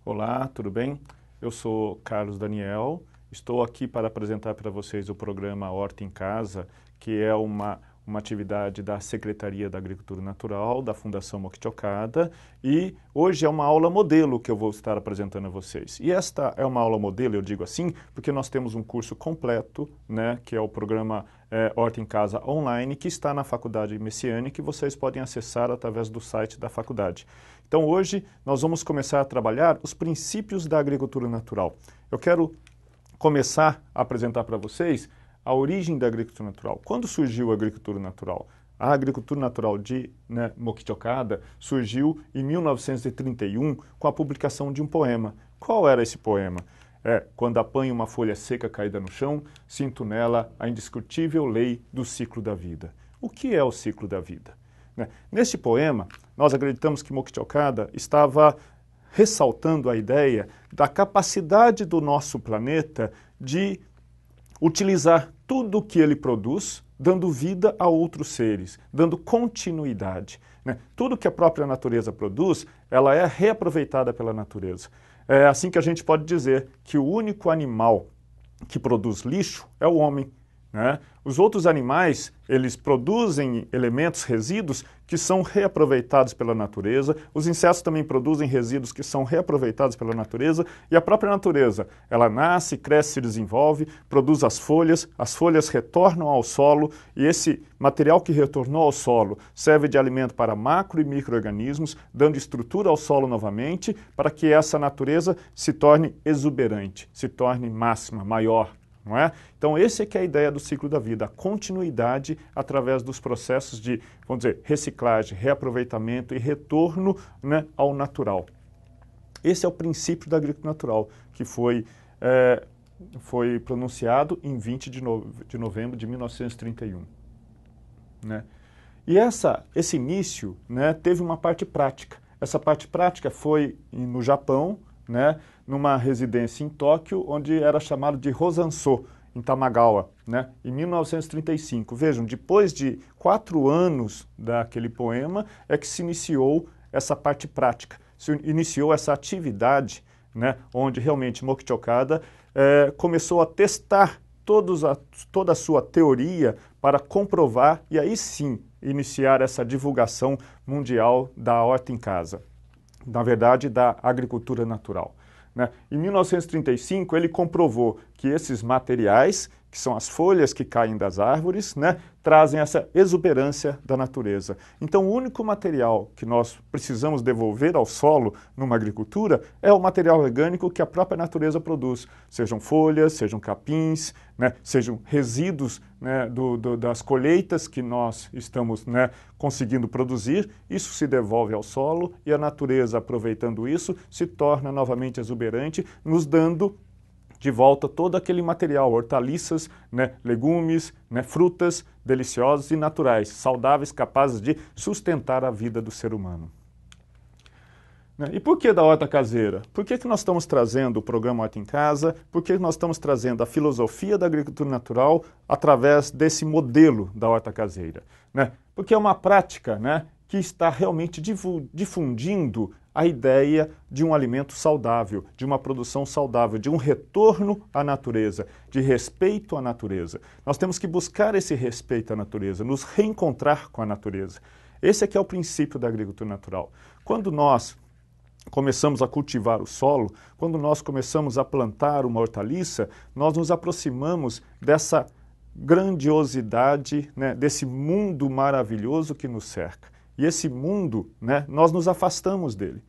Olá, tudo bem? Eu sou Carlos Daniel, estou aqui para apresentar para vocês o programa Horta em Casa, que é uma atividade da Secretaria da Agricultura Natural, da Fundação Mokichokada, e hoje é uma aula modelo que eu vou estar apresentando a vocês. E esta é uma aula modelo, eu digo assim, porque nós temos um curso completo, né, que é o programa Horta em Casa Online, que está na Faculdade Messiani, que vocês podem acessar através do site da faculdade. Então hoje nós vamos começar a trabalhar os princípios da agricultura natural. Eu quero começar a apresentar para vocês a origem da agricultura natural. Quando surgiu a agricultura natural? A agricultura natural de Mokichokada surgiu em 1931 com a publicação de um poema. Qual era esse poema? Quando apanho uma folha seca caída no chão, sinto nela a indiscutível lei do ciclo da vida. O que é o ciclo da vida? Neste poema, nós acreditamos que Mokichokada estava ressaltando a ideia da capacidade do nosso planeta de utilizar tudo o que ele produz, dando vida a outros seres, dando continuidade. Tudo que a própria natureza produz, ela é reaproveitada pela natureza. É assim que a gente pode dizer que o único animal que produz lixo é o homem. Os outros animais, eles produzem elementos, resíduos, que são reaproveitados pela natureza. Os insetos também produzem resíduos que são reaproveitados pela natureza. E a própria natureza, ela nasce, cresce, se desenvolve, produz as folhas retornam ao solo, e esse material que retornou ao solo serve de alimento para macro e micro-organismos, dando estrutura ao solo novamente, para que essa natureza se torne exuberante, se torne máxima, maior. Não é? Então, essa é que é a ideia do ciclo da vida, a continuidade através dos processos de, vamos dizer, reciclagem, reaproveitamento e retorno, né, ao natural. Esse é o princípio da agricultura natural, que foi pronunciado em 20 de novembro de 1931. Né? E esse início, né, teve uma parte prática. Essa parte prática foi no Japão, né, numa residência em Tóquio, onde era chamado de Rosanso, em Tamagawa, né, em 1935. Vejam, depois de 4 anos daquele poema, é que se iniciou essa parte prática, se iniciou essa atividade, né, onde realmente Mokichokada começou a testar toda a sua teoria para comprovar e aí sim iniciar essa divulgação mundial da horta em casa. Na verdade, da agricultura natural. Em 1935, ele comprovou que esses materiais, que são as folhas que caem das árvores, né, trazem essa exuberância da natureza. Então, o único material que nós precisamos devolver ao solo numa agricultura é o material orgânico que a própria natureza produz. Sejam folhas, sejam capins, né, sejam resíduos, né, das colheitas que nós estamos, né, conseguindo produzir. Isso se devolve ao solo e a natureza, aproveitando isso, se torna novamente exuberante, nos dando de volta todo aquele material, hortaliças, né, legumes, né, frutas deliciosas e naturais, saudáveis, capazes de sustentar a vida do ser humano. E por que da horta caseira? Por que nós estamos trazendo o programa Horta em Casa? Por que nós estamos trazendo a filosofia da agricultura natural através desse modelo da horta caseira? Porque é uma prática, né, que está realmente difundindo a ideia de um alimento saudável, de uma produção saudável, de um retorno à natureza, de respeito à natureza. Nós temos que buscar esse respeito à natureza, nos reencontrar com a natureza. Esse é que é o princípio da agricultura natural. Quando nós começamos a cultivar o solo, quando nós começamos a plantar uma hortaliça, nós nos aproximamos dessa grandiosidade, né, desse mundo maravilhoso que nos cerca. E esse mundo, né, nós nos afastamos dele.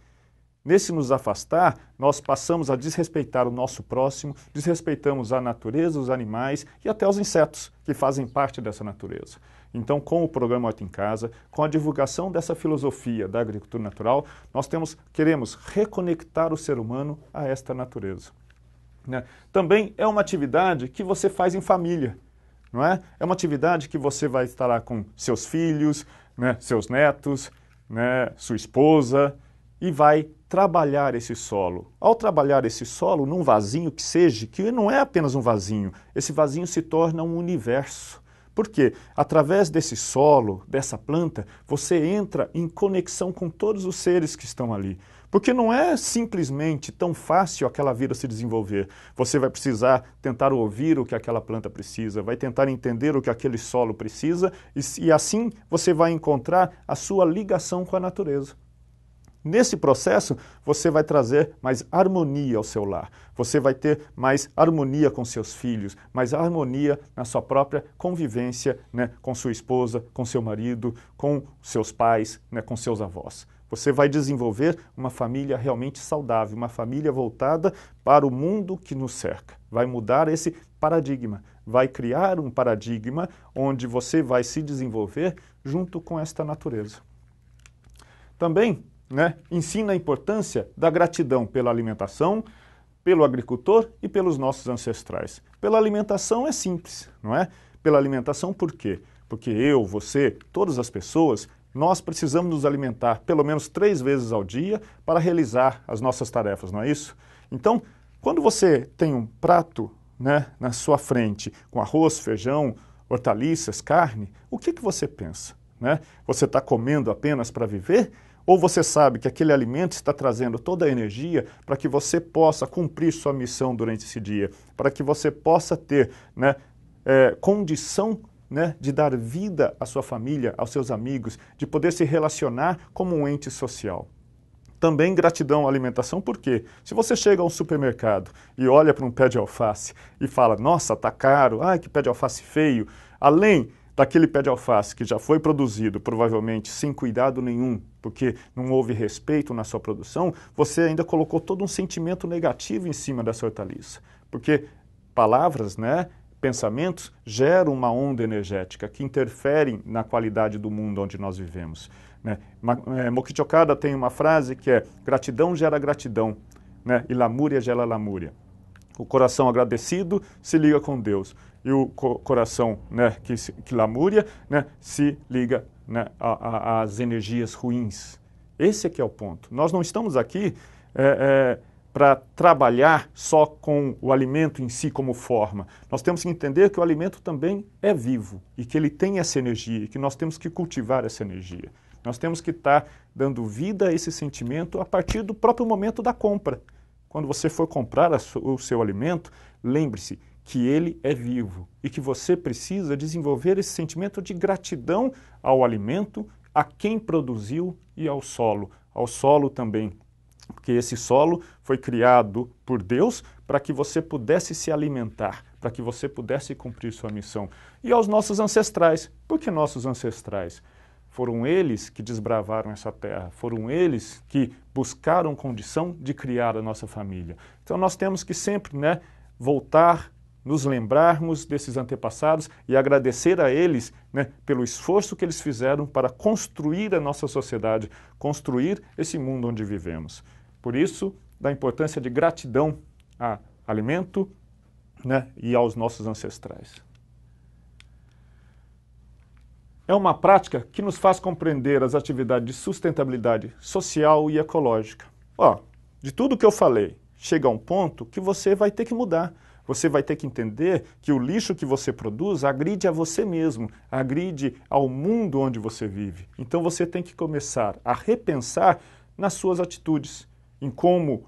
Nesse nos afastar, nós passamos a desrespeitar o nosso próximo, desrespeitamos a natureza, os animais e até os insetos que fazem parte dessa natureza. Então, com o programa Horta em Casa, com a divulgação dessa filosofia da agricultura natural, nós queremos reconectar o ser humano a esta natureza. Também é uma atividade que você faz em família. Não é? É uma atividade que você vai estar lá com seus filhos, né, seus netos, né, sua esposa, e vai trabalhar esse solo. Ao trabalhar esse solo num vasinho que não é apenas um vasinho, esse vasinho se torna um universo. Porque através desse solo, dessa planta, você entra em conexão com todos os seres que estão ali. Porque não é simplesmente tão fácil aquela vida se desenvolver. Você vai precisar tentar ouvir o que aquela planta precisa, vai tentar entender o que aquele solo precisa e assim você vai encontrar a sua ligação com a natureza. Nesse processo, você vai trazer mais harmonia ao seu lar. Você vai ter mais harmonia com seus filhos, mais harmonia na sua própria convivência, né, com sua esposa, com seu marido, com seus pais, né, com seus avós. Você vai desenvolver uma família realmente saudável, uma família voltada para o mundo que nos cerca. Vai mudar esse paradigma, vai criar um paradigma onde você vai se desenvolver junto com esta natureza. Também, né, ensina a importância da gratidão pela alimentação, pelo agricultor e pelos nossos ancestrais. Pela alimentação é simples, não é? Pela alimentação por quê? Porque eu, você, todas as pessoas, nós precisamos nos alimentar pelo menos 3 vezes ao dia para realizar as nossas tarefas, não é isso? Então, quando você tem um prato, né, na sua frente com arroz, feijão, hortaliças, carne, o que você pensa? Né? Você está comendo apenas para viver? Ou você sabe que aquele alimento está trazendo toda a energia para que você possa cumprir sua missão durante esse dia, para que você possa ter, né, condição, né, de dar vida à sua família, aos seus amigos, de poder se relacionar como um ente social. Também gratidão à alimentação, porque se você chega a um supermercado e olha para um pé de alface e fala, nossa, tá caro, ai, que pé de alface feio, além daquele pé de alface que já foi produzido, provavelmente sem cuidado nenhum, porque não houve respeito na sua produção, você ainda colocou todo um sentimento negativo em cima dessa hortaliça. Porque palavras, né, pensamentos geram uma onda energética que interferem na qualidade do mundo onde nós vivemos. Né? Mokichi Okada tem uma frase que é gratidão gera gratidão, né, e lamúria gera lamúria. O coração agradecido se liga com Deus e o coração, né, que lamúria, né, se liga, né, às energias ruins. Esse é que é o ponto. Nós não estamos aqui para trabalhar só com o alimento em si como forma. Nós temos que entender que o alimento também é vivo e que ele tem essa energia e que nós temos que cultivar essa energia. Nós temos que estar dando vida a esse sentimento a partir do próprio momento da compra. Quando você for comprar o seu alimento, lembre-se que ele é vivo e que você precisa desenvolver esse sentimento de gratidão ao alimento, a quem produziu e ao solo também. Porque esse solo foi criado por Deus para que você pudesse se alimentar, para que você pudesse cumprir sua missão. E aos nossos ancestrais. Por que nossos ancestrais? Foram eles que desbravaram essa terra, foram eles que buscaram condição de criar a nossa família. Então nós temos que sempre, né, voltar, nos lembrarmos desses antepassados e agradecer a eles, né, pelo esforço que eles fizeram para construir a nossa sociedade, construir esse mundo onde vivemos. Por isso, da importância de gratidão a alimento, né, e aos nossos ancestrais. É uma prática que nos faz compreender as atividades de sustentabilidade social e ecológica. De tudo que eu falei, chega a um ponto que você vai ter que mudar. Você vai ter que entender que o lixo que você produz agride a você mesmo, agride ao mundo onde você vive. Então você tem que começar a repensar nas suas atitudes, em como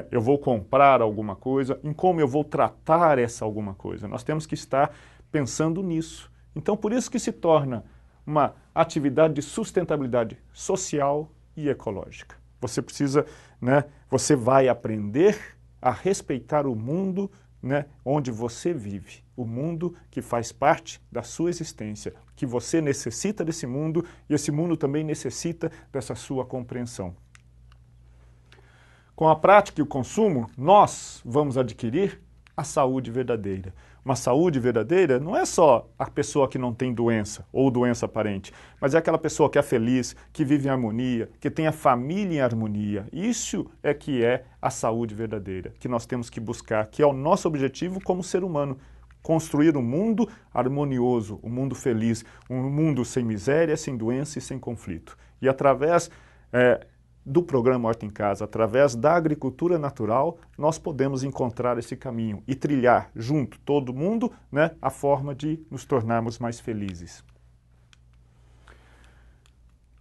eu vou comprar alguma coisa, em como eu vou tratar essa alguma coisa. Nós temos que estar pensando nisso. Então por isso que se torna uma atividade de sustentabilidade social e ecológica. Você precisa, né, você vai aprender a respeitar o mundo, né, onde você vive, o mundo que faz parte da sua existência, que você necessita desse mundo e esse mundo também necessita dessa sua compreensão. Com a prática e o consumo, nós vamos adquirir a saúde verdadeira. Uma saúde verdadeira não é só a pessoa que não tem doença ou doença aparente, mas é aquela pessoa que é feliz, que vive em harmonia, que tem a família em harmonia. Isso é que é a saúde verdadeira, que nós temos que buscar, que é o nosso objetivo como ser humano. Construir um mundo harmonioso, um mundo feliz, um mundo sem miséria, sem doença e sem conflito. E através do programa Horta em Casa, através da agricultura natural, nós podemos encontrar esse caminho e trilhar junto, todo mundo, né, a forma de nos tornarmos mais felizes.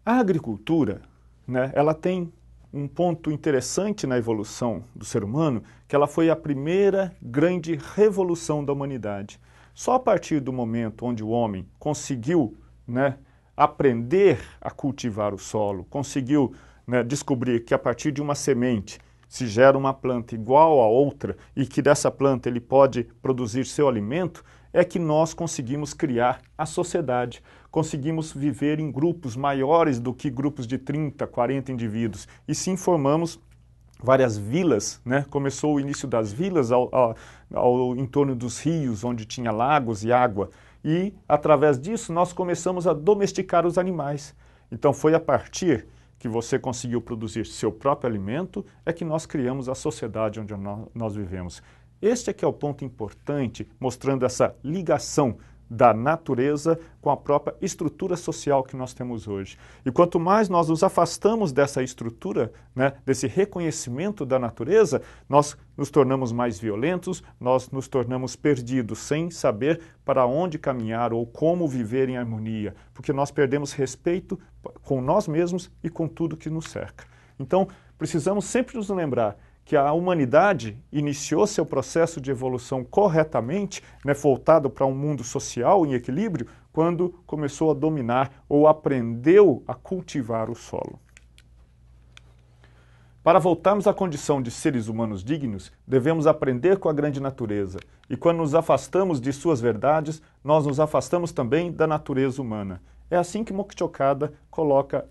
A agricultura, né, ela tem um ponto interessante na evolução do ser humano, que ela foi a primeira grande revolução da humanidade. Só a partir do momento onde o homem conseguiu, né, aprender a cultivar o solo, conseguiu, né, descobrir que a partir de uma semente se gera uma planta igual a outra e que dessa planta ele pode produzir seu alimento, é que nós conseguimos criar a sociedade, conseguimos viver em grupos maiores do que grupos de 30, 40 indivíduos e sim formamos várias vilas, né? Começou o início das vilas em torno dos rios, onde tinha lagos e água, e através disso nós começamos a domesticar os animais. Então foi a partir que você conseguiu produzir seu próprio alimento é que nós criamos a sociedade onde nós vivemos. Este é que é o ponto importante, mostrando essa ligação da natureza com a própria estrutura social que nós temos hoje. E quanto mais nós nos afastamos dessa estrutura, né, desse reconhecimento da natureza, nós nos tornamos mais violentos, nós nos tornamos perdidos, sem saber para onde caminhar ou como viver em harmonia, porque nós perdemos respeito com nós mesmos e com tudo que nos cerca. Então, precisamos sempre nos lembrar que a humanidade iniciou seu processo de evolução corretamente, né, voltado para um mundo social em equilíbrio, quando começou a dominar ou aprendeu a cultivar o solo. Para voltarmos à condição de seres humanos dignos, devemos aprender com a grande natureza. E quando nos afastamos de suas verdades, nós nos afastamos também da natureza humana. É assim que Moksha-Okada coloca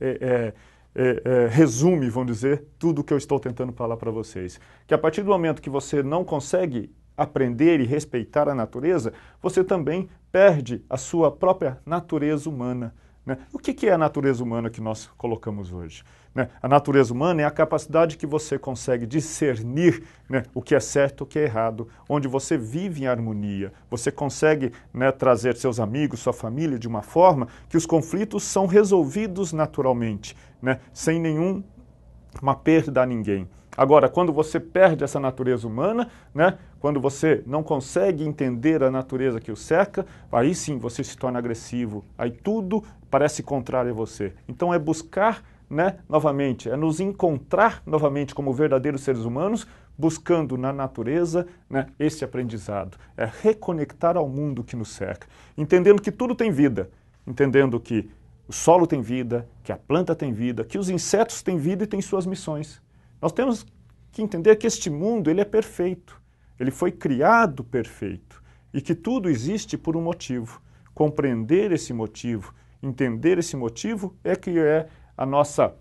resume, vamos dizer, tudo o que eu estou tentando falar para vocês. Que a partir do momento que você não consegue aprender e respeitar a natureza, você também perde a sua própria natureza humana. Né? O que é a natureza humana que nós colocamos hoje? Né? A natureza humana é a capacidade que você consegue discernir, né, o que é certo e o que é errado, onde você vive em harmonia, você consegue, né, trazer seus amigos, sua família de uma forma que os conflitos são resolvidos naturalmente, né, sem nenhuma perda a ninguém. Agora, quando você perde essa natureza humana, né, quando você não consegue entender a natureza que o cerca, aí sim você se torna agressivo, aí tudo parece contrário a você. Então é buscar, né, novamente, é nos encontrar novamente como verdadeiros seres humanos, buscando na natureza, né, esse aprendizado. É reconectar ao mundo que nos cerca, entendendo que tudo tem vida, entendendo que o solo tem vida, que a planta tem vida, que os insetos têm vida e têm suas missões. Nós temos que entender que este mundo ele é perfeito, ele foi criado perfeito e que tudo existe por um motivo. Compreender esse motivo, entender esse motivo é que é a nossa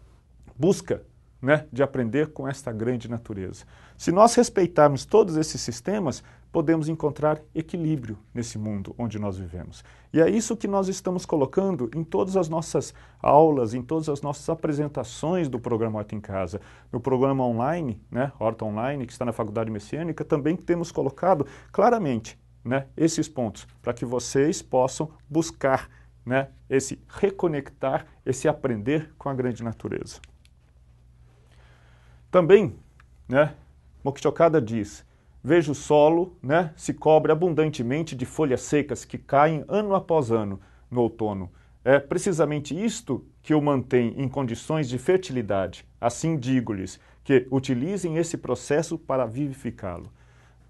busca, né, de aprender com esta grande natureza. Se nós respeitarmos todos esses sistemas, podemos encontrar equilíbrio nesse mundo onde nós vivemos. E é isso que nós estamos colocando em todas as nossas aulas, em todas as nossas apresentações do programa Horta em Casa. No programa online, né, Horta Online, que está na Faculdade Messiânica, também temos colocado claramente, né, esses pontos, para que vocês possam buscar, né, esse reconectar, esse aprender com a grande natureza. Também, né, Moksha-Okada diz, veja o solo, né, se cobre abundantemente de folhas secas que caem ano após ano no outono. É precisamente isto que o mantém em condições de fertilidade. Assim digo-lhes, que utilizem esse processo para vivificá-lo.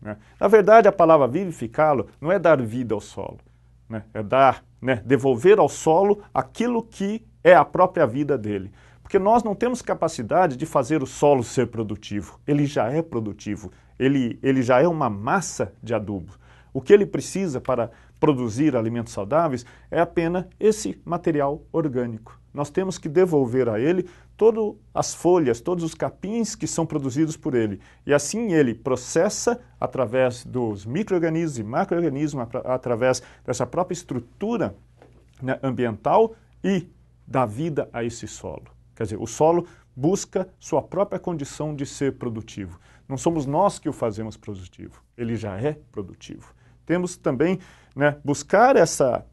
Né? Na verdade, a palavra vivificá-lo não é dar vida ao solo, né? É dar, né, devolver ao solo aquilo que é a própria vida dele. Porque nós não temos capacidade de fazer o solo ser produtivo. Ele já é produtivo. Ele já é uma massa de adubo. O que ele precisa para produzir alimentos saudáveis é apenas esse material orgânico. Nós temos que devolver a ele todas as folhas, todos os capins que são produzidos por ele. E assim ele processa através dos micro-organismos e macro-organismos, através dessa própria estrutura, né, ambiental e dá vida a esse solo. Quer dizer, o solo busca sua própria condição de ser produtivo. Não somos nós que o fazemos produtivo, ele já é produtivo. Temos também, né, buscar essa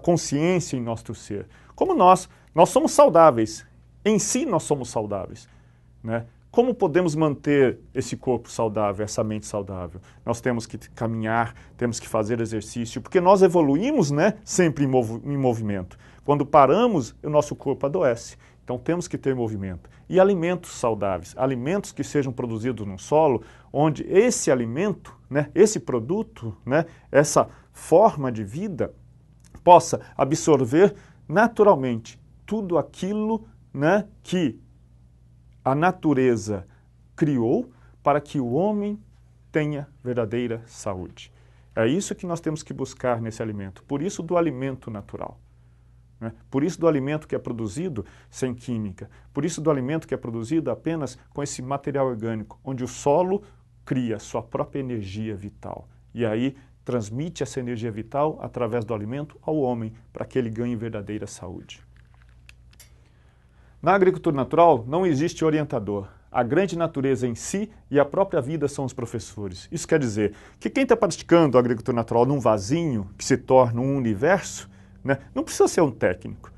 consciência em nosso ser. Como nós somos saudáveis Em si nós somos saudáveis, né? Como podemos manter esse corpo saudável, essa mente saudável? Nós temos que caminhar, temos que fazer exercício, porque nós evoluímos, né, sempre em movimento. Quando paramos, o nosso corpo adoece. Então temos que ter movimento. E alimentos saudáveis, alimentos que sejam produzidos no solo, onde esse alimento, né, esse produto, né, essa forma de vida, possa absorver naturalmente tudo aquilo, né, que a natureza criou para que o homem tenha verdadeira saúde. É isso que nós temos que buscar nesse alimento. Por isso do alimento natural. Né? Por isso do alimento que é produzido sem química. Por isso do alimento que é produzido apenas com esse material orgânico, onde o solo cria sua própria energia vital. E aí transmite essa energia vital através do alimento ao homem, para que ele ganhe verdadeira saúde. Na agricultura natural não existe orientador. A grande natureza em si e a própria vida são os professores. Isso quer dizer que quem está praticando a agricultura natural num vasinho que se torna um universo, né, não precisa ser um técnico.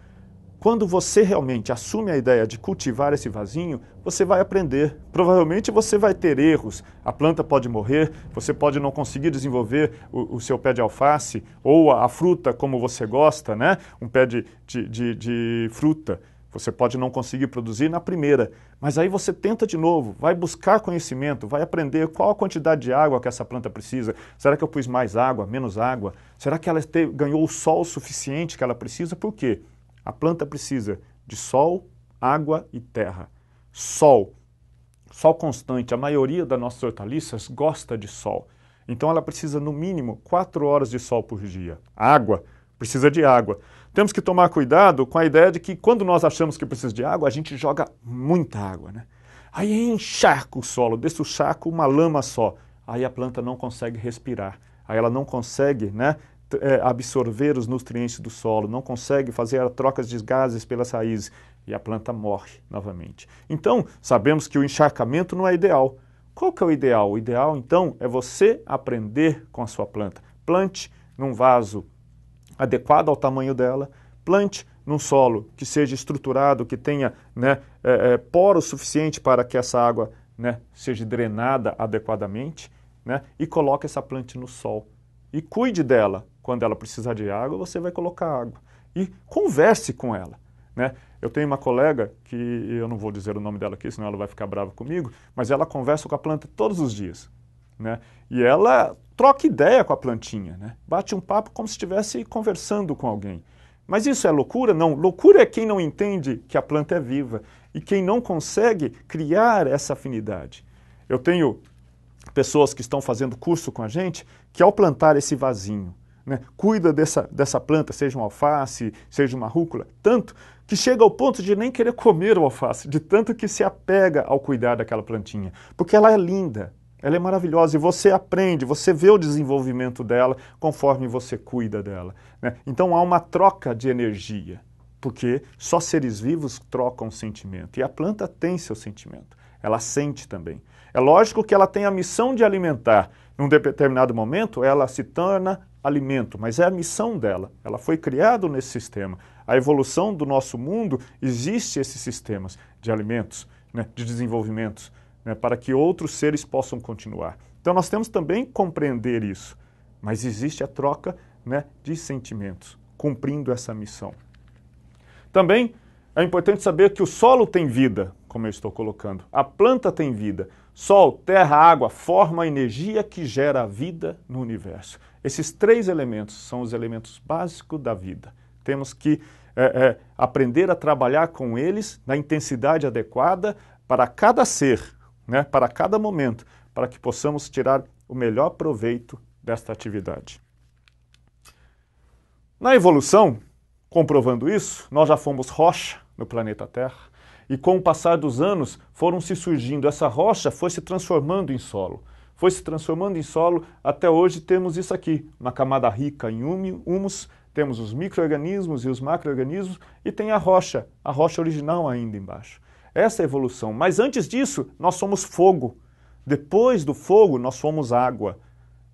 Quando você realmente assume a ideia de cultivar esse vasinho, você vai aprender. Provavelmente você vai ter erros. A planta pode morrer, você pode não conseguir desenvolver o seu pé de alface ou a fruta como você gosta, né? Um pé de fruta. Você pode não conseguir produzir na primeira, mas aí você tenta de novo, vai buscar conhecimento, vai aprender qual a quantidade de água que essa planta precisa. Será que eu pus mais água, menos água? Será que ela ganhou o sol suficiente que ela precisa? Por quê? A planta precisa de sol, água e terra. Sol constante. A maioria das nossas hortaliças gosta de sol. Então ela precisa no mínimo 4 horas de sol por dia. Água, precisa de água. Temos que tomar cuidado com a ideia de que quando nós achamos que precisa de água, a gente joga muita água, né? Aí encharca o solo, deixa o charco uma lama só. Aí a planta não consegue respirar. Aí ela não consegue, né, absorver os nutrientes do solo, não consegue fazer trocas de gases pelas raízes e a planta morre novamente. Então, sabemos que o encharcamento não é ideal. Qual que é o ideal? O ideal, então, é você aprender com a sua planta. Plante num vaso adequado ao tamanho dela, plante num solo que seja estruturado, que tenha, né, poro suficiente para que essa água, né, seja drenada adequadamente, né, e coloque essa planta no sol. E cuide dela. Quando ela precisar de água, você vai colocar água. E converse com ela. Né? Eu tenho uma colega, que eu não vou dizer o nome dela aqui, senão ela vai ficar brava comigo, mas ela conversa com a planta todos os dias. Né? E ela troca ideia com a plantinha, né? Bate um papo como se estivesse conversando com alguém. Mas isso é loucura? Não. Loucura é quem não entende que a planta é viva e quem não consegue criar essa afinidade. Eu tenho pessoas que estão fazendo curso com a gente que ao plantar esse vasinho, né, cuida dessa planta, seja um alface, seja uma rúcula, tanto que chega ao ponto de nem querer comer o alface, de tanto que se apega ao cuidar daquela plantinha, porque ela é linda. Ela é maravilhosa e você aprende, você vê o desenvolvimento dela conforme você cuida dela. Né? Então há uma troca de energia, porque só seres vivos trocam sentimento. E a planta tem seu sentimento, ela sente também. É lógico que ela tem a missão de alimentar. Num determinado momento ela se torna alimento, mas é a missão dela. Ela foi criada nesse sistema. A evolução do nosso mundo existe esses sistemas de alimentos, né, de desenvolvimentos, né, para que outros seres possam continuar. Então nós temos também que compreender isso, mas existe a troca, né, de sentimentos, cumprindo essa missão. Também é importante saber que o solo tem vida, como eu estou colocando, a planta tem vida, sol, terra, água formam a energia que gera a vida no universo. Esses 3 elementos são os elementos básicos da vida. Temos que aprender a trabalhar com eles na intensidade adequada para cada ser, né, para cada momento, para que possamos tirar o melhor proveito desta atividade. Na evolução, comprovando isso, nós já fomos rocha no planeta Terra e com o passar dos anos foram se surgindo, essa rocha foi se transformando em solo. Foi se transformando em solo, até hoje temos isso aqui, uma camada rica em humus, temos os micro-organismos e os macro-organismos e tem a rocha original ainda embaixo. Essa é a evolução. Mas antes disso, nós somos fogo. Depois do fogo, nós somos água.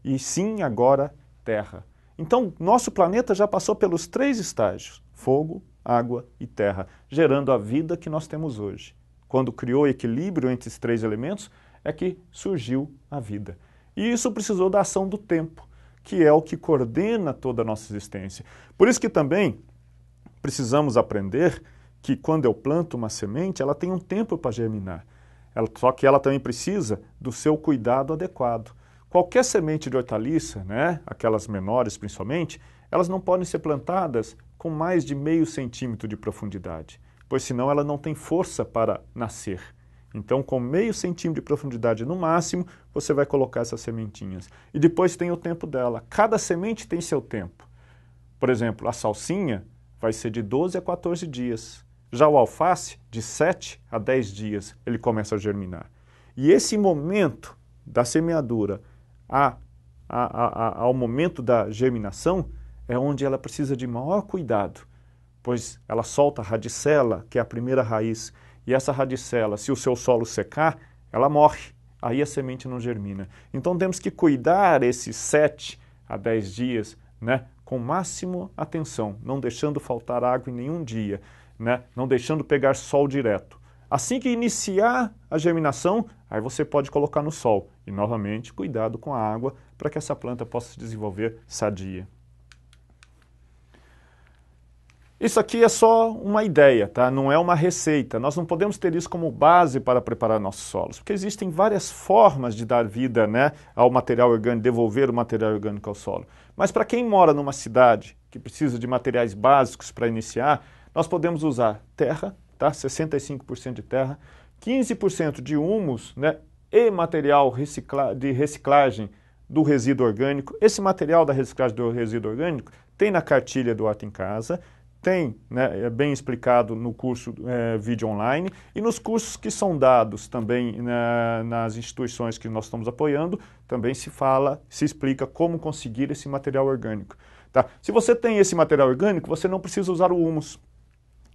E sim, agora, terra. Então, nosso planeta já passou pelos 3 estágios. Fogo, água e terra, gerando a vida que nós temos hoje. Quando criou equilíbrio entre esses três elementos, é que surgiu a vida. E isso precisou da ação do tempo, que é o que coordena toda a nossa existência. Por isso que também precisamos aprender que quando eu planto uma semente, ela tem um tempo para germinar. Só que ela também precisa do seu cuidado adequado. Qualquer semente de hortaliça, né, aquelas menores principalmente, elas não podem ser plantadas com mais de meio centímetro de profundidade, pois senão ela não tem força para nascer. Então, com meio centímetro de profundidade no máximo, você vai colocar essas sementinhas. E depois tem o tempo dela. Cada semente tem seu tempo. Por exemplo, a salsinha vai ser de 12 a 14 dias. Já o alface, de 7 a 10 dias, ele começa a germinar. E esse momento da semeadura ao momento da germinação é onde ela precisa de maior cuidado, pois ela solta a radicela, que é a primeira raiz, e essa radicela, se o seu solo secar, ela morre, aí a semente não germina. Então temos que cuidar esses 7 a 10 dias, né, com máxima atenção, não deixando faltar água em nenhum dia, né, não deixando pegar sol direto. Assim que iniciar a germinação, aí você pode colocar no sol. E, novamente, cuidado com a água para que essa planta possa se desenvolver sadia. Isso aqui é só uma ideia, tá? Não é uma receita. Nós não podemos ter isso como base para preparar nossos solos, porque existem várias formas de dar vida, né, ao material orgânico, devolver o material orgânico ao solo. Mas para quem mora numa cidade que precisa de materiais básicos para iniciar, nós podemos usar terra, tá? 65% de terra, 15% de humus, né, e material de reciclagem do resíduo orgânico. Esse material da reciclagem do resíduo orgânico tem na cartilha do Horta em Casa, tem, né, é bem explicado no curso vídeo online e nos cursos que são dados também nas instituições que nós estamos apoiando, também se explica como conseguir esse material orgânico. Tá? Se você tem esse material orgânico, você não precisa usar o humus.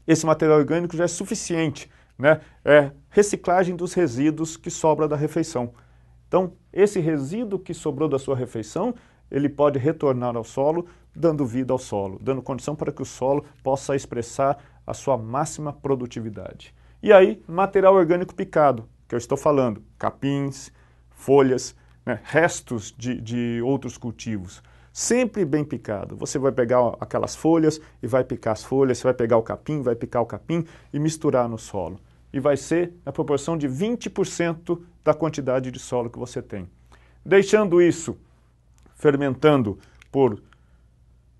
Esse material orgânico já é suficiente, né? É reciclagem dos resíduos que sobra da refeição. Então, esse resíduo que sobrou da sua refeição, ele pode retornar ao solo, dando vida ao solo, dando condição para que o solo possa expressar a sua máxima produtividade. E aí, material orgânico picado, que eu estou falando, capins, folhas, né, restos de outros cultivos. Sempre bem picado. Você vai pegar aquelas folhas e vai picar as folhas, você vai pegar o capim, vai picar o capim e misturar no solo. E vai ser na proporção de 20% da quantidade de solo que você tem. Deixando isso fermentando por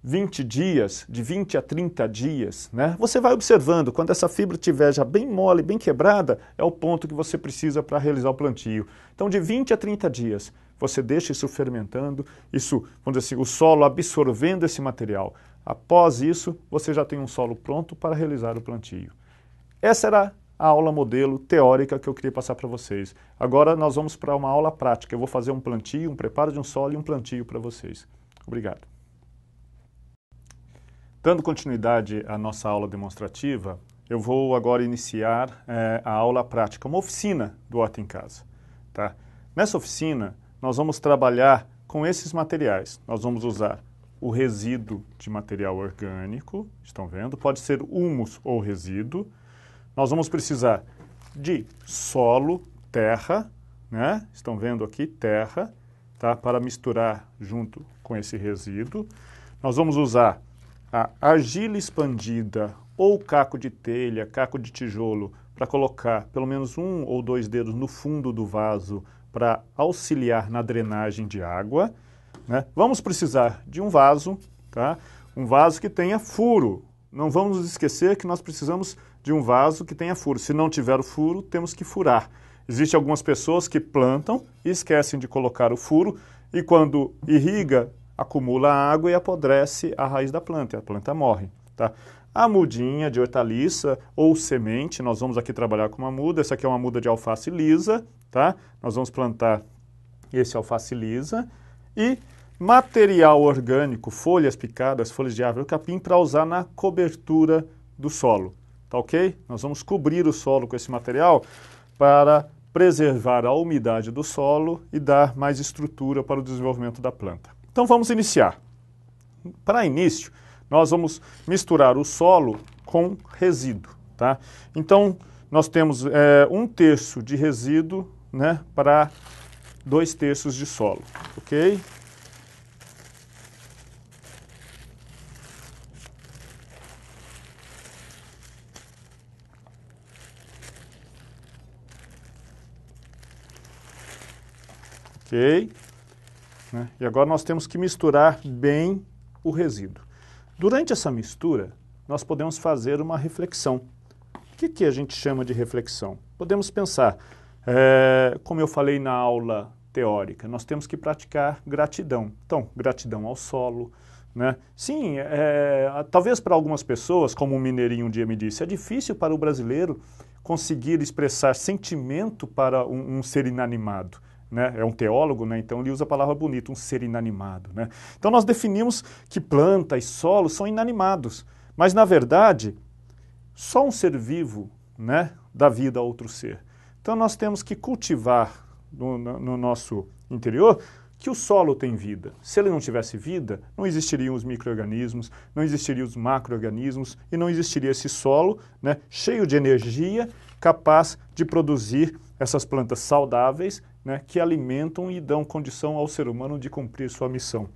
20 dias, de 20 a 30 dias, né? Você vai observando, quando essa fibra estiver já bem mole, bem quebrada, é o ponto que você precisa para realizar o plantio. Então, de 20 a 30 dias, você deixa isso fermentando, isso, vamos dizer assim, o solo absorvendo esse material. Após isso, você já tem um solo pronto para realizar o plantio. Essa era a aula modelo teórica que eu queria passar para vocês. Agora nós vamos para uma aula prática. Eu vou fazer um plantio, um preparo de um solo e um plantio para vocês. Obrigado. Dando continuidade à nossa aula demonstrativa, eu vou agora iniciar a aula prática, uma oficina do Horta em Casa. Tá? Nessa oficina, nós vamos trabalhar com esses materiais. Nós vamos usar o resíduo de material orgânico, estão vendo? Pode ser humus ou resíduo. Nós vamos precisar de solo, terra, né? Estão vendo aqui, terra, tá? Para misturar junto com esse resíduo. Nós vamos usar a argila expandida ou caco de telha, caco de tijolo, para colocar pelo menos 1 ou 2 dedos no fundo do vaso para auxiliar na drenagem de água, né? Vamos precisar de um vaso, tá? Um vaso que tenha furo. Não vamos nos esquecer que nós precisamos de um vaso que tenha furo. Se não tiver o furo, temos que furar. Existem algumas pessoas que plantam e esquecem de colocar o furo e quando irriga, acumula água e apodrece a raiz da planta, e a planta morre. Tá? A mudinha de hortaliça ou semente, nós vamos aqui trabalhar com uma muda, essa aqui é uma muda de alface lisa, tá? Nós vamos plantar esse alface lisa e material orgânico, folhas picadas, folhas de árvore, capim, para usar na cobertura do solo. Tá ok? Nós vamos cobrir o solo com esse material para preservar a umidade do solo e dar mais estrutura para o desenvolvimento da planta. Então vamos iniciar. Para início, nós vamos misturar o solo com resíduo, tá? Então, nós temos 1/3 de resíduo, né, para 2/3 de solo, ok? Ok? Né? E agora nós temos que misturar bem o resíduo. Durante essa mistura, nós podemos fazer uma reflexão. O que a gente chama de reflexão? Podemos pensar, como eu falei na aula teórica, nós temos que praticar gratidão. Então, gratidão ao solo, né? Sim, talvez para algumas pessoas, como um mineirinho um dia me disse, é difícil para o brasileiro conseguir expressar sentimento para um ser inanimado. Né? É um teólogo, né? Então ele usa a palavra bonita, um ser inanimado. Né? Então nós definimos que planta e solo são inanimados, mas na verdade só um ser vivo, né, dá vida a outro ser. Então nós temos que cultivar no nosso interior que o solo tem vida. Se ele não tivesse vida, não existiriam os micro-organismos, não existiriam os macro-organismos e não existiria esse solo, né, cheio de energia, capaz de produzir essas plantas saudáveis, né, que alimentam e dão condição ao ser humano de cumprir sua missão.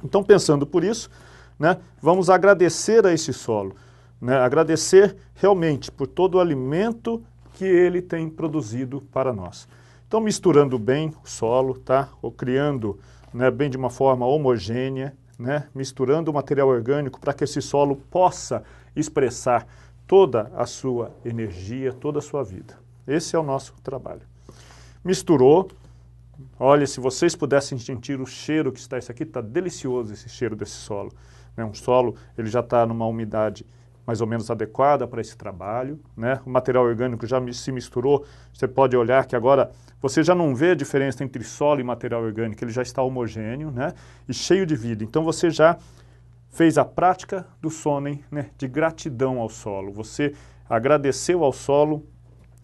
Então, pensando por isso, né, vamos agradecer a esse solo, né, agradecer realmente por todo o alimento que ele tem produzido para nós. Então, misturando bem o solo, tá, ou criando, né, bem de uma forma homogênea, né, misturando o material orgânico para que esse solo possa expressar toda a sua energia, toda a sua vida. Esse é o nosso trabalho. Misturou, olha, se vocês pudessem sentir o cheiro que está, isso aqui está delicioso, esse cheiro desse solo. Né? Um solo, ele já está numa umidade mais ou menos adequada para esse trabalho, né? O material orgânico já se misturou, você pode olhar que agora você já não vê a diferença entre solo e material orgânico, ele já está homogêneo, né? E cheio de vida. Então você já fez a prática do Sonen, né, de gratidão ao solo, você agradeceu ao solo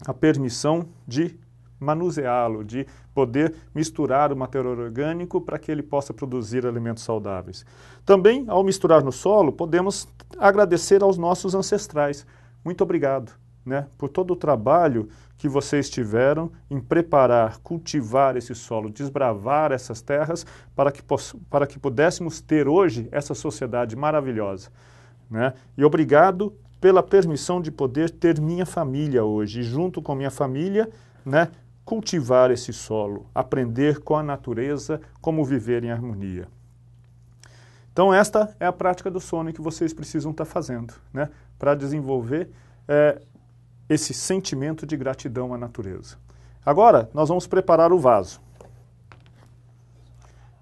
a permissão de manuseá-lo, de poder misturar o material orgânico para que ele possa produzir alimentos saudáveis. Também, ao misturar no solo, podemos agradecer aos nossos ancestrais. Muito obrigado, né, por todo o trabalho que vocês tiveram em preparar, cultivar esse solo, desbravar essas terras para que pudéssemos ter hoje essa sociedade maravilhosa. Né? E obrigado pela permissão de poder ter minha família hoje, e junto com minha família, né, cultivar esse solo, aprender com a natureza como viver em harmonia. Então esta é a prática do Sonen que vocês precisam estar fazendo, né, para desenvolver esse sentimento de gratidão à natureza. Agora nós vamos preparar o vaso.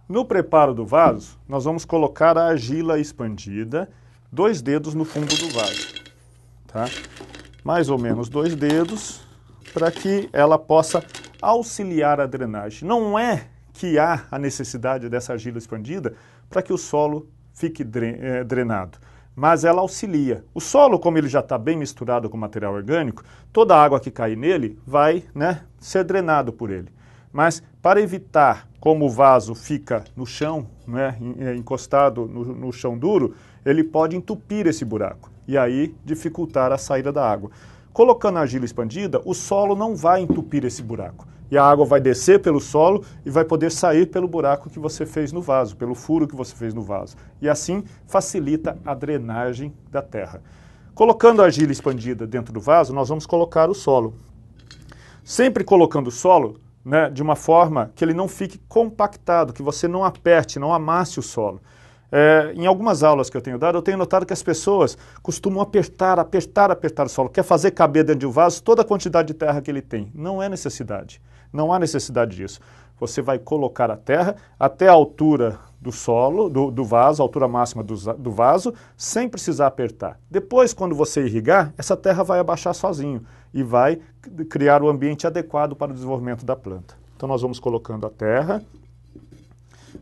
No preparo do vaso, nós vamos colocar a argila expandida, 2 dedos no fundo do vaso, tá? Mais ou menos 2 dedos, para que ela possa auxiliar a drenagem. Não é que há a necessidade dessa argila expandida para que o solo fique drenado, mas ela auxilia. O solo, como ele já está bem misturado com material orgânico, toda a água que cair nele vai, né, ser drenado por ele. Mas para evitar, como o vaso fica no chão, né, encostado no chão duro, ele pode entupir esse buraco e aí dificultar a saída da água. Colocando a argila expandida, o solo não vai entupir esse buraco. E a água vai descer pelo solo e vai poder sair pelo buraco que você fez no vaso, pelo furo que você fez no vaso. E assim facilita a drenagem da terra. Colocando a argila expandida dentro do vaso, nós vamos colocar o solo. Sempre colocando o solo, né, de uma forma que ele não fique compactado, que você não aperte, não amasse o solo. Em algumas aulas que eu tenho dado, eu tenho notado que as pessoas costumam apertar o solo, quer fazer caber dentro de um vaso toda a quantidade de terra que ele tem. Não é necessidade, não há necessidade disso. Você vai colocar a terra até a altura do solo, do vaso, a altura máxima do vaso, sem precisar apertar. Depois, quando você irrigar, essa terra vai abaixar sozinho e vai criar o ambiente adequado para o desenvolvimento da planta. Então nós vamos colocando a terra,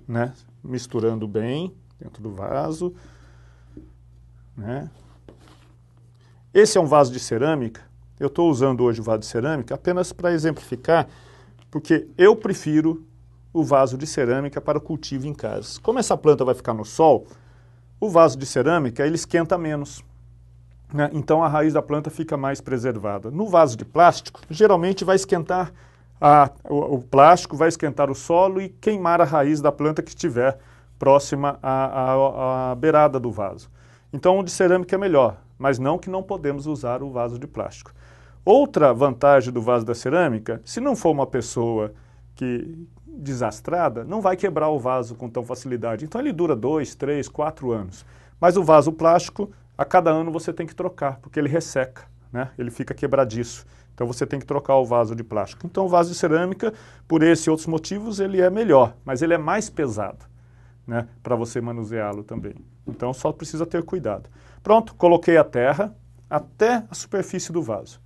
né, misturando bem dentro do vaso, né? Esse é um vaso de cerâmica. Eu estou usando hoje o vaso de cerâmica apenas para exemplificar, porque eu prefiro o vaso de cerâmica para o cultivo em casa. Como essa planta vai ficar no sol, o vaso de cerâmica ele esquenta menos. né? Então a raiz da planta fica mais preservada. No vaso de plástico, geralmente vai esquentar o plástico, vai esquentar o solo e queimar a raiz da planta que estiver próxima à beirada do vaso. Então o de cerâmica é melhor, mas não que não podemos usar o vaso de plástico. Outra vantagem do vaso da cerâmica, se não for uma pessoa desastrada, não vai quebrar o vaso com tão facilidade. Então ele dura 2, 3, 4 anos. Mas o vaso plástico, a cada ano você tem que trocar, porque ele resseca, né? Ele fica quebradiço. Então você tem que trocar o vaso de plástico. Então o vaso de cerâmica, por esse e outros motivos, ele é melhor, mas ele é mais pesado, né? Para você manuseá-lo também. Então só precisa ter cuidado. Pronto, coloquei a terra até a superfície do vaso,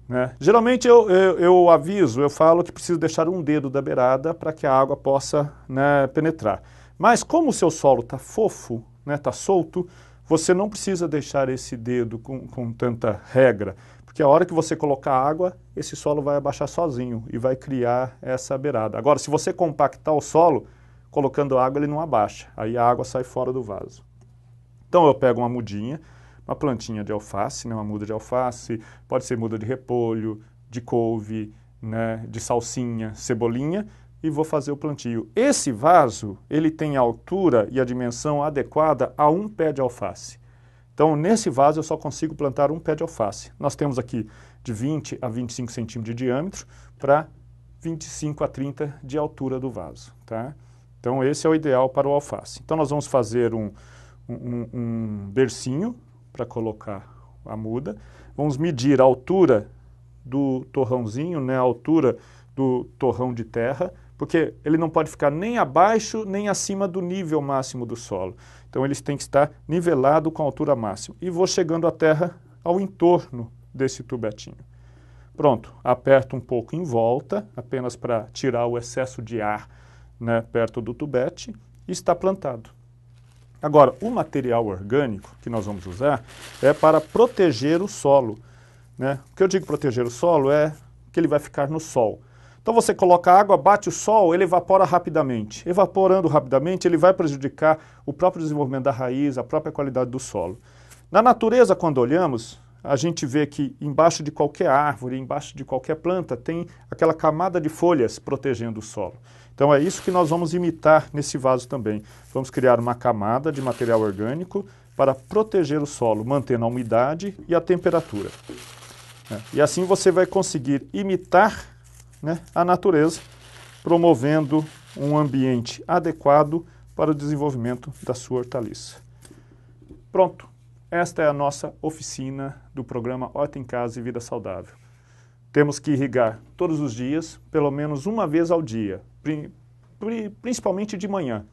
né? Geralmente eu aviso, eu falo que preciso deixar um dedo da beirada para que a água possa, né, penetrar. Mas como o seu solo está fofo, né, está solto, você não precisa deixar esse dedo com tanta regra, porque a hora que você colocar água, esse solo vai abaixar sozinho e vai criar essa beirada. Agora, se você compactar o solo, colocando água ele não abaixa, aí a água sai fora do vaso. Então eu pego uma mudinha, uma plantinha de alface, né, uma muda de alface, pode ser muda de repolho, de couve, né, de salsinha, cebolinha, e vou fazer o plantio. Esse vaso, ele tem a altura e a dimensão adequada a um pé de alface. Então, nesse vaso eu só consigo plantar um pé de alface. Nós temos aqui de 20 a 25 centímetros de diâmetro para 25 a 30 de altura do vaso, tá? Então, esse é o ideal para o alface. Então, nós vamos fazer um bercinho para colocar a muda. Vamos medir a altura do torrãozinho, né, a altura do torrão de terra, porque ele não pode ficar nem abaixo nem acima do nível máximo do solo. Então eles têm que estar nivelado com a altura máxima. E vou chegando a terra ao entorno desse tubetinho. Pronto, aperto um pouco em volta, apenas para tirar o excesso de ar, né, perto do tubete, e está plantado. Agora, o material orgânico que nós vamos usar é para proteger o solo, né? O que eu digo proteger o solo é que ele vai ficar no sol. Então você coloca água, bate o sol, ele evapora rapidamente. Evaporando rapidamente, ele vai prejudicar o próprio desenvolvimento da raiz, a própria qualidade do solo. Na natureza, quando olhamos, a gente vê que embaixo de qualquer árvore, embaixo de qualquer planta, tem aquela camada de folhas protegendo o solo. Então é isso que nós vamos imitar nesse vaso também. Vamos criar uma camada de material orgânico para proteger o solo, mantendo a umidade e a temperatura. E assim você vai conseguir imitar, né, a natureza, promovendo um ambiente adequado para o desenvolvimento da sua hortaliça. Pronto, esta é a nossa oficina do programa Horta em Casa e Vida Saudável. Temos que irrigar todos os dias, pelo menos uma vez ao dia, principalmente de manhã.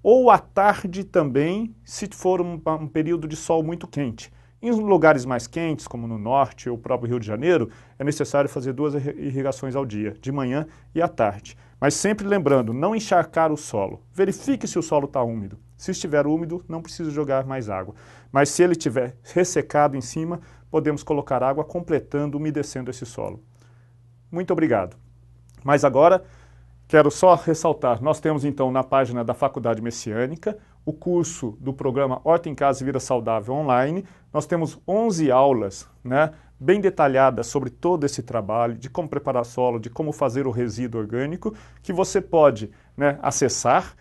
Ou à tarde também, se for um período de sol muito quente. Em lugares mais quentes, como no norte ou o próprio Rio de Janeiro, é necessário fazer 2 irrigações ao dia, de manhã e à tarde. Mas sempre lembrando, não encharcar o solo. Verifique se o solo está úmido. Se estiver úmido, não precisa jogar mais água. Mas se ele estiver ressecado em cima, podemos colocar água completando, umedecendo esse solo. Muito obrigado. Mas agora, quero só ressaltar, nós temos então na página da Faculdade Messiânica o curso do programa Horta em Casa e Vida Saudável online. Nós temos 11 aulas, né, bem detalhadas sobre todo esse trabalho, de como preparar solo, de como fazer o resíduo orgânico, que você pode, né, acessar.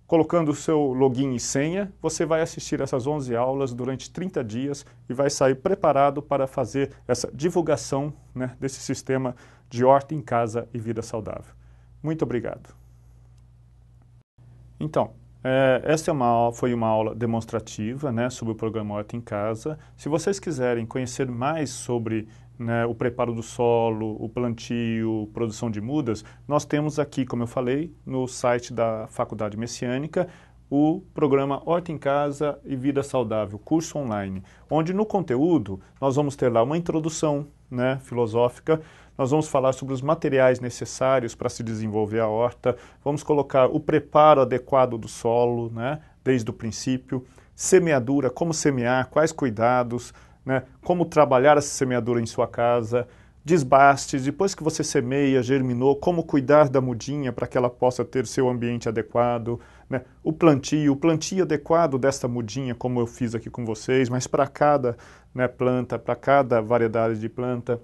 Colocando o seu login e senha, você vai assistir essas 11 aulas durante 30 dias e vai sair preparado para fazer essa divulgação, né, desse sistema de horta em casa e vida saudável. Muito obrigado. Então, esta foi uma aula demonstrativa, né, sobre o programa Horta em Casa. Se vocês quiserem conhecer mais sobre, né, o preparo do solo, o plantio, produção de mudas, nós temos aqui, como eu falei, no site da Faculdade Messiânica, o programa Horta em Casa e Vida Saudável, curso online, onde no conteúdo nós vamos ter lá uma introdução, né, filosófica, nós vamos falar sobre os materiais necessários para se desenvolver a horta, vamos colocar o preparo adequado do solo, né, desde o princípio, semeadura, como semear, quais cuidados, né, como trabalhar essa semeadura em sua casa, desbastes, depois que você semeia, germinou, como cuidar da mudinha para que ela possa ter seu ambiente adequado, né? O plantio adequado desta mudinha, como eu fiz aqui com vocês, mas para cada, né, planta, para cada variedade de planta,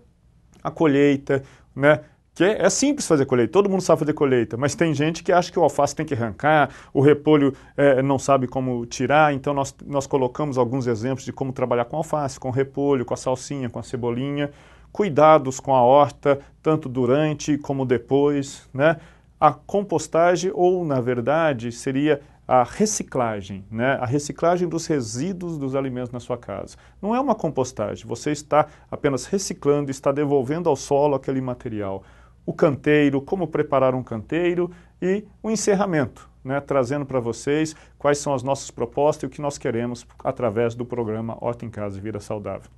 a colheita, né? Que é simples fazer colheita, todo mundo sabe fazer colheita, mas tem gente que acha que o alface tem que arrancar, o repolho não sabe como tirar, então nós colocamos alguns exemplos de como trabalhar com alface, com repolho, com a salsinha, com a cebolinha, cuidados com a horta, tanto durante como depois, né? A compostagem, ou na verdade, seria a reciclagem, né? A reciclagem dos resíduos dos alimentos na sua casa. Não é uma compostagem, você está apenas reciclando, está devolvendo ao solo aquele material. O canteiro, como preparar um canteiro e o encerramento, né? Trazendo para vocês quais são as nossas propostas e o que nós queremos através do programa Horta em Casa e Vida Saudável.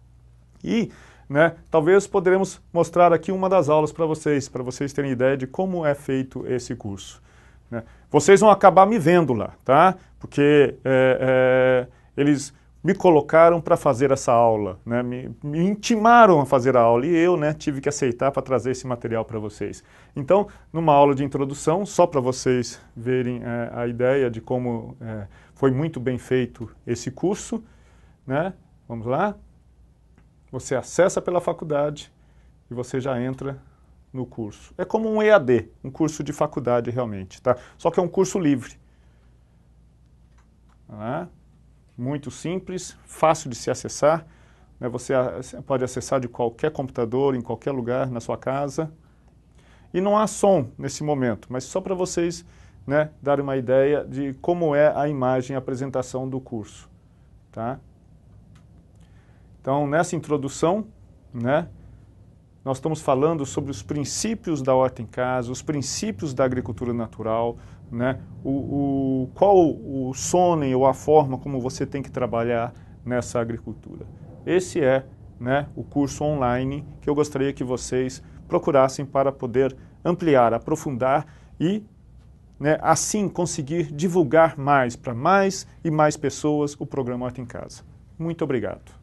E, né, talvez poderemos mostrar aqui uma das aulas para vocês terem ideia de como é feito esse curso, né? Vocês vão acabar me vendo lá, tá? Porque eles me colocaram para fazer essa aula, né? Me intimaram a fazer a aula e eu, né, tive que aceitar para trazer esse material para vocês. Então, numa aula de introdução, só para vocês verem a ideia de como foi muito bem feito esse curso, né? Vamos lá? Você acessa pela faculdade e você já entra no curso. É como um EAD, um curso de faculdade realmente, tá? Só que é um curso livre. Muito simples, fácil de se acessar, né? Você pode acessar de qualquer computador, em qualquer lugar na sua casa. E não há som nesse momento, mas só para vocês, né, darem uma ideia de como é a imagem, a apresentação do curso, tá? Então, nessa introdução, né, nós estamos falando sobre os princípios da horta em casa, os princípios da agricultura natural, né, qual o sonen ou a forma como você tem que trabalhar nessa agricultura. Esse é, né, o curso online que eu gostaria que vocês procurassem para poder ampliar, aprofundar e, né, assim conseguir divulgar mais para mais e mais pessoas o programa Horta em Casa. Muito obrigado.